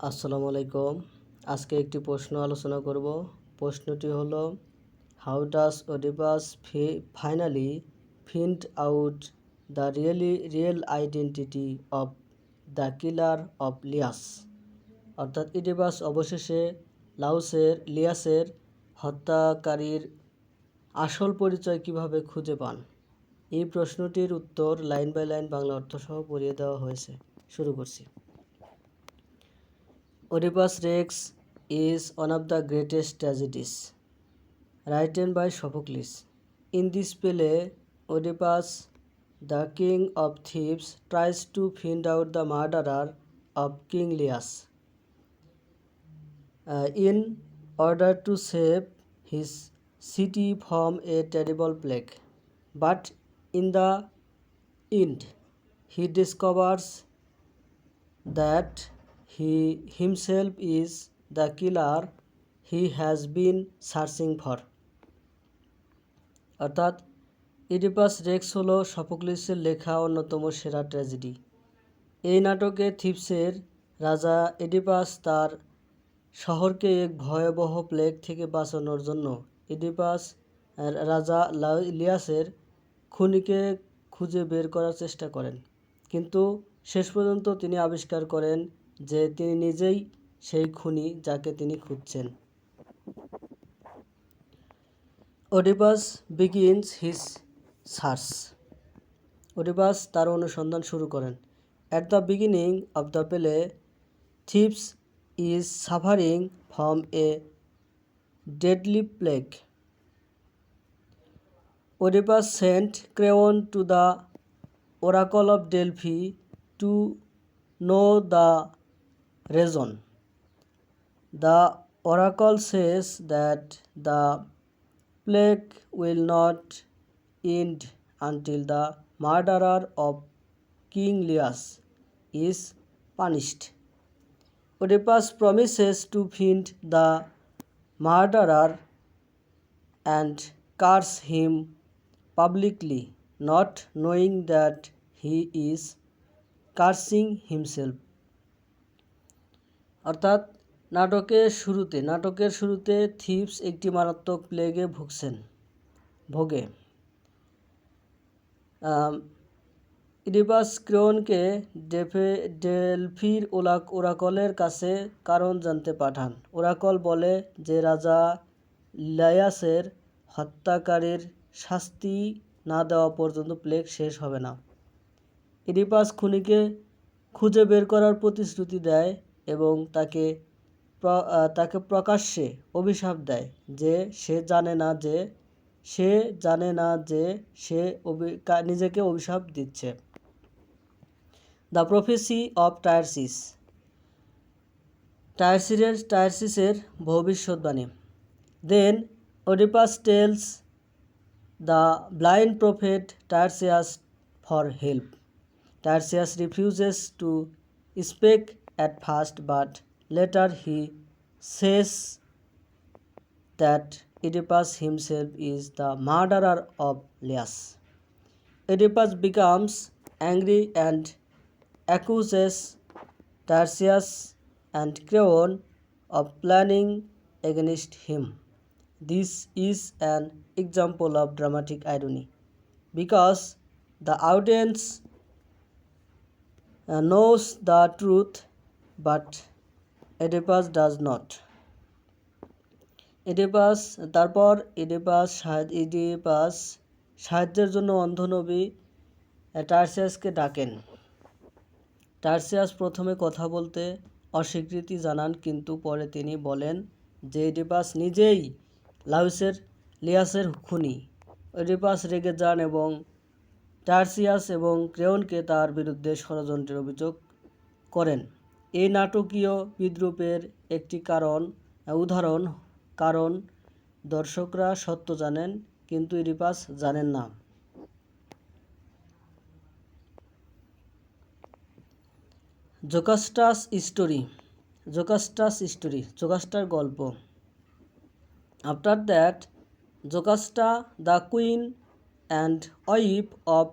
আসসালামু আলাইকুম। আজকে একটি প্রশ্ন আলোচনা করব। প্রশ্নটি হলো, how does Oedipus finally find out the real identity of the killer of Laius? অর্থাৎ ইডিপাস অবশেষে লিয়াসের হত্যাকারীর আসল পরিচয় কিভাবে খুঁজে পান? এই প্রশ্নটির উত্তর লাইন বাই লাইন বাংলা অর্থসহ পড়িয়ে দেওয়া হয়েছে। শুরু করছি। Oedipus Rex is one of the greatest tragedies written by Sophocles. In this play, Oedipus, the king of thieves, tries to find out the murderer of King Lear in order to save his city from a terrible plague. But in the end, he discovers that he himself is the killer he has been searching for. অর্থাৎ Oedipus Rex হলো সফোক্লিসের লেখা অন্যতম সেরা tragedy. এই নাটকে থিপসের রাজা Oedipus তার শহরকে এক ভয়াবহ প্লেগ থেকে বাঁচানোর জন্য ইডিপাস রাজা লিয়াসের খুনিকে খুঁজে বের করার চেষ্টা করেন, কিন্তু শেষ পর্যন্ত তিনি আবিষ্কার করেন যে তিনি নিজেই সেই খুনি যাকে তিনি খুঁজছেন। Oedipus begins his search. Oedipus তার অনুসন্ধান শুরু করেন। At the beginning of the play, Thebes is suffering from a deadly plague. Oedipus sent Creon to the oracle of Delphi to know the reason. The oracle says that the plague will not end until the murderer of King Lear is punished. Oedipus promises to find the murderer and curse him publicly, not knowing that he is cursing himself. অর্থাৎ নাটকের শুরুতে থিপস একটি মারাত্মক প্লেগে ভোগে। Oedipus ক্রেওনকে ডেলফির ওরাকলের কাছে কারণ জানতে পাঠান। Oracle বলে যে রাজা লিয়াসের হত্যাকারীর শাস্তি না দেওয়া পর্যন্ত প্লেগ শেষ হবে না। ইডিপাস খুনিকে খুঁজে বের করার প্রতিশ্রুতি দেয় এবং তাকে প্রকাশ্যে অভিশাপ দেয় যে সে জানে না যে সে নিজেকে অভিশাপ দিচ্ছে। দ্য প্রফেসি অফ টায়ারসিসের ভবিষ্যৎবাণী। Then Oedipus tells the blind prophet Tiresias for help. Tiresias refuses to speak at first, but later he says that Oedipus himself is the murderer of Lear. Oedipus becomes angry and accuses Tiresias and Creon of planning against him. This is an example of dramatic irony, because the audience knows the truth, but Oedipus does not. Oedipus সাহায্যের জন্য অন্ধ নবী টার্সিয়াসকে ডাকেন। টার্সিয়াস প্রথমে কথা বলতে অস্বীকৃতি জানান, কিন্তু পরে তিনি বলেন যে ইডিপাস নিজেই লিয়াসের খুনি। ওডিপাস রেগে যান এবং টার্সিয়াস এবং ক্রেওনকে তার বিরুদ্ধে ষড়যন্ত্রের অভিযোগ করেন। এই নাটকীয় বিদ্রূপের একটি উদাহরণ কারণ দর্শকরা সত্য জানেন, কিন্তু ইডিপাস জানেন না। জোকাস্টার গল্প। After that, Jocasta, the queen and wife of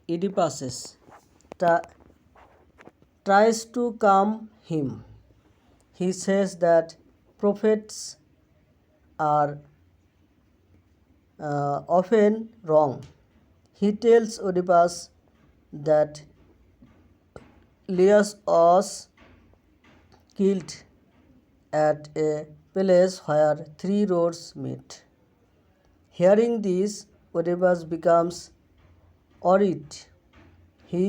Oedipus, tries to calm him. he says that prophets are often wrong. He tells Oedipus that Laius was killed at a place where three roads meet. Hearing this, Oedipus becomes worried. He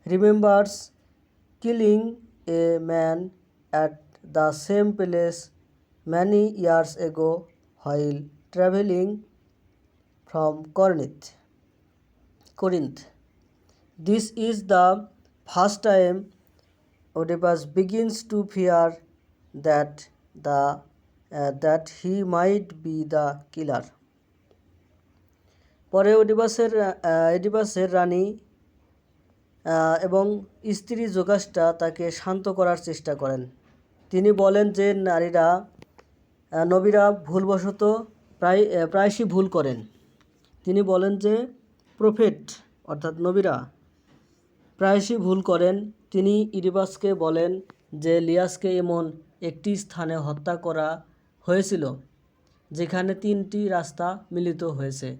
remembers killing a man at the same place many years ago while traveling from Corinth. This is the first time Oedipus begins to fear that he might be the killer. পরে ওডিপাসের রানী এবং স্ত্রী Jocasta তাকে শান্ত করার চেষ্টা করেন। তিনি বলেন যে নবীরা ভুলবশত প্রায়শই ভুল করেন। তিনি বলেন যে প্রফেট অর্থাৎ নবীরা প্রায়শই ভুল করেন। তিনি ওডিপাসকে বলেন যে লিয়াসকে এমন একটি স্থানে হত্যা করা হয়েছিল যেখানে তিনটি রাস্তা মিলিত হয়েছে।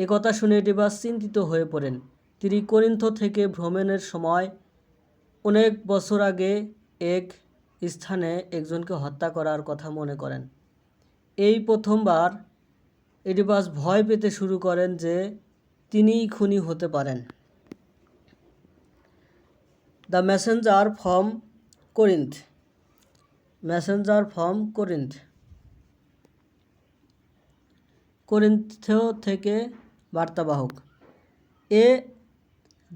একথা শুনে ওডিপাস চিন্তিত হয়ে পড়েন। তিনি করিন্থ থেকে ভ্রমণের সময় অনেক বছর আগে এক স্থানে একজনকে হত্যা করার কথা মনে করেন। এই প্রথমবার ওডিপাস ভয় পেতে শুরু করেন যে তিনিই খুনি হতে পারেন। The messenger from Corinth. Corinth থেকে বার্তাবাহক।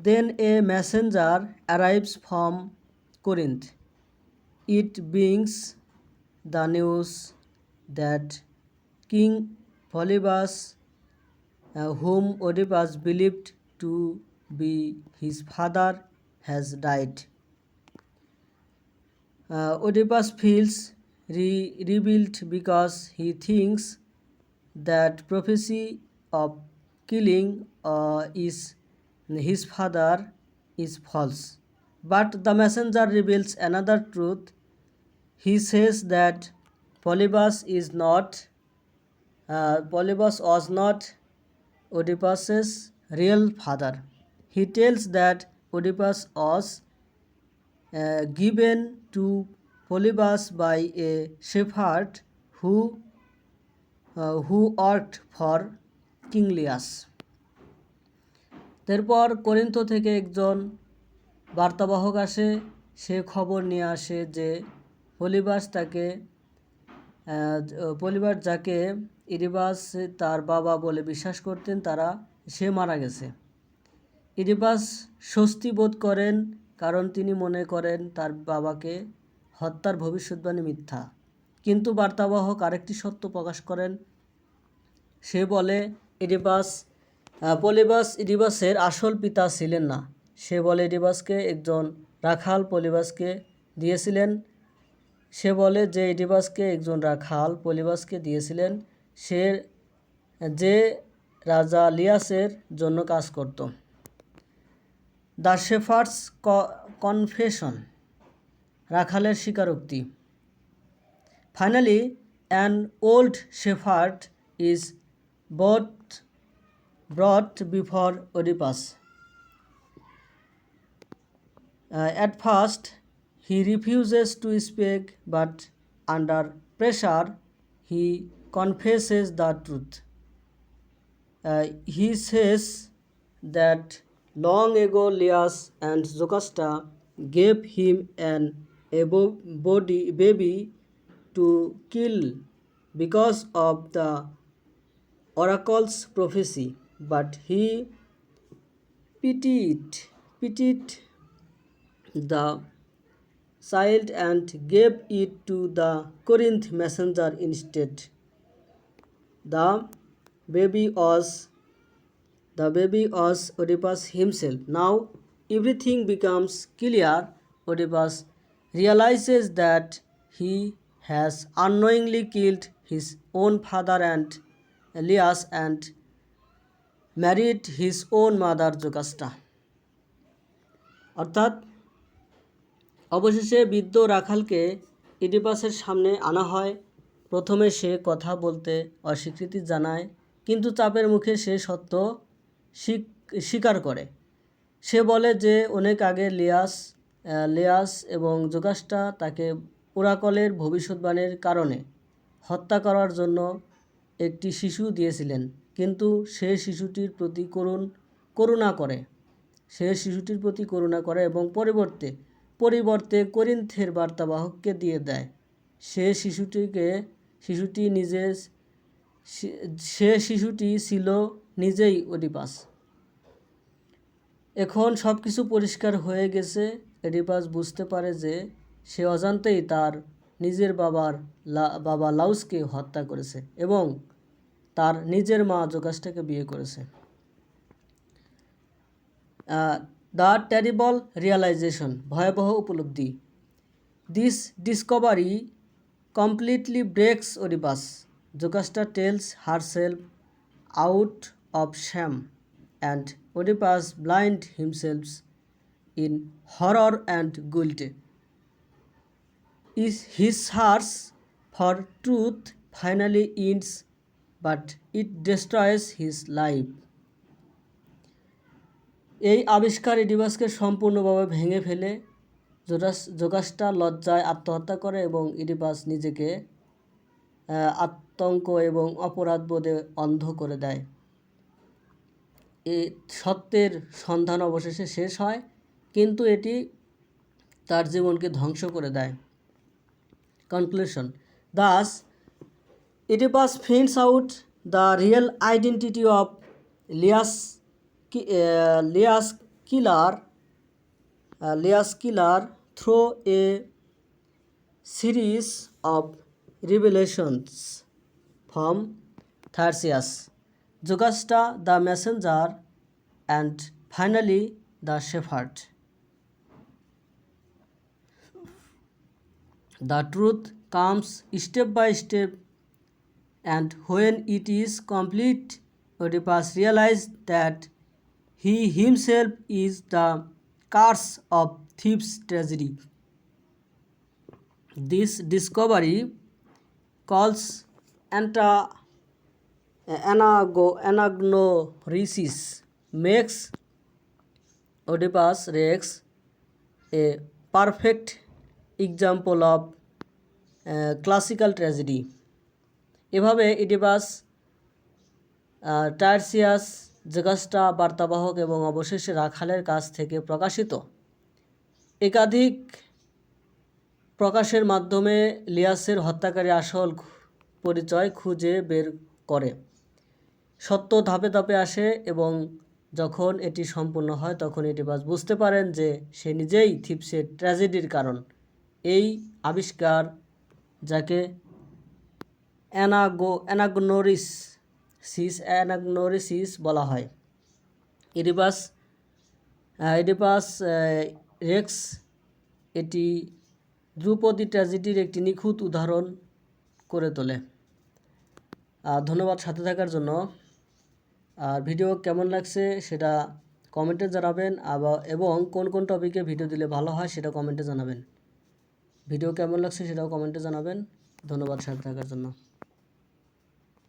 Then a messenger arrives from Corinth. It brings the news that King Polybus, whom Oedipus believed to be his father, has died. Oedipus feels rebuilt because he thinks that prophecy of killing his father is false. But the messenger reveals another truth. He says that Polybus was not Oedipus's real father. He tells that Oedipus was given to Polybus by a shepherd who worked for King Laius. এরপর Corinth থেকে একজন বার্তাবাহক আসে। সে খবর নিয়ে আসে যে পলিবাস যাকে Oedipus তার বাবা বলে বিশ্বাস করতেন সে মারা গেছে। ওডিপাস স্বস্তি বোধ করেন কারণ তিনি মনে করেন তার বাবাকে হত্যার ভবিষ্যদ্বাণী মিথ্যা। কিন্তু বার্তাবাহক আরেকটি সত্য প্রকাশ করেন। সে বলে পলিবাস ওডিপাসের আসল পিতা ছিলেন না। সে বলে ওডিপাসকে একজন রাখাল পলিবাসকে দিয়েছিলেন। সে যে রাজা লিয়াসের জন্য কাজ করত। The shepherds confession. রাখালের স্বীকারোক্তি। Finally an old shepherd is brought before Oedipus. At first, he refuses to speak, but under pressure, he confesses the truth. He says that long ago Laius and Jocasta gave him a baby to kill because of the oracle's prophecy, but he pitied the child and gave it to the Corinth messenger instead. The baby was Oedipus himself. Now everything becomes clear. Oedipus realizes that he has unknowingly killed his own father and Laius and married his own mother Jocasta. অর্থাৎ অবশেষে বৃদ্ধ রাখালকে ইডিপাসের সামনে আনা হয়। প্রথমে সে কথা বলতে অস্বীকৃতি জানায়, কিন্তু চাপের মুখে সে সত্য স্বীকার করে। সে বলে যে অনেক আগে লিয়াস এবং জোকাস্টা তাকে ওরাকলের ভবিষ্যৎবাণীর কারণে হত্যা করার জন্য একটি শিশু দিয়েছিলেন, কিন্তু সে শিশুটির প্রতি করুণা করে এবং পরিবর্তে করিন্থের বার্তাবাহককে দিয়ে দেয়। সে শিশুটি ছিল নিজেই ওডিপাস। এখন সব কিছু পরিষ্কার হয়ে গেছে। ওডিপাস বুঝতে পারে যে সে অজান্তেই তার নিজের বাবা লাউসকে হত্যা করেছে এবং তার নিজের মা জোকাস্টাকে বিয়ে করেছে। দ্য টেরিবল রিয়ালাইজেশন, ভয়াবহ উপলব্ধি। This discovery completely breaks Oedipus. Jocasta tells herself out of shame and Oedipus blinds himself in horror and guilt. His search for truth finally ends, but it destroys his life. এই আবিষ্কার ইডিপাসকে সম্পূর্ণভাবে ভেঙে ফেলে। Jocasta লজ্জায় আত্মহত্যা করে এবং Oedipus নিজেকে আতঙ্ক এবং অপরাধবোধে অন্ধ করে দেয়। এই সত্যের সন্ধান অবশেষে শেষ হয়, কিন্তু এটি তার জীবনকে ধ্বংস করে দেয়। Conclusion: thus Oedipus finds out the real identity of Laius killer through a series of revelations from Theseus, Jocasta the messenger, and finally the shepherd. The truth comes step by step, and when it is complete, Oedipus realizes that he himself is the curse of thief's tragedy. This discovery calls Anagnorisis makes Oedipus Rex a perfect example of classical tragedy. এভাবে Oedipus, টায়ারসিয়াস, Jocasta বার্তাবাহক এবং অবশেষে রাখালের কাছ থেকে প্রকাশিত একাধিক প্রকাশের মাধ্যমে লিয়াসের হত্যাকারী আসল পরিচয় খুঁজে বের করে। সত্য ধাপে ধাপে আসে এবং যখন এটি সম্পূর্ণ হয় তখন ইডিপাস বুঝতে পারেন যে সে নিজেই থিপসের ট্র্যাজেডির কারণ। এই আবিষ্কার, যাকে অ্যানাগনোরিসিস বলা হয়, ইডিপাস রেক্স এটি ধ্রুপদী ট্র্যাজেডির একটি নিখুঁত উদাহরণ করে তোলে। ধন্যবাদ সাথে থাকার জন্য। আর ভিডিও কেমন লাগছে সেটা কমেন্টে জানাবেন, এবং কোন কোন টপিকে ভিডিও দিলে ভালো হয় সেটা কমেন্টে জানাবেন। ভিডিও কেমন লাগছে সেটাও কমেন্টে জানাবেন। ধন্যবাদ সাথে থাকার জন্য।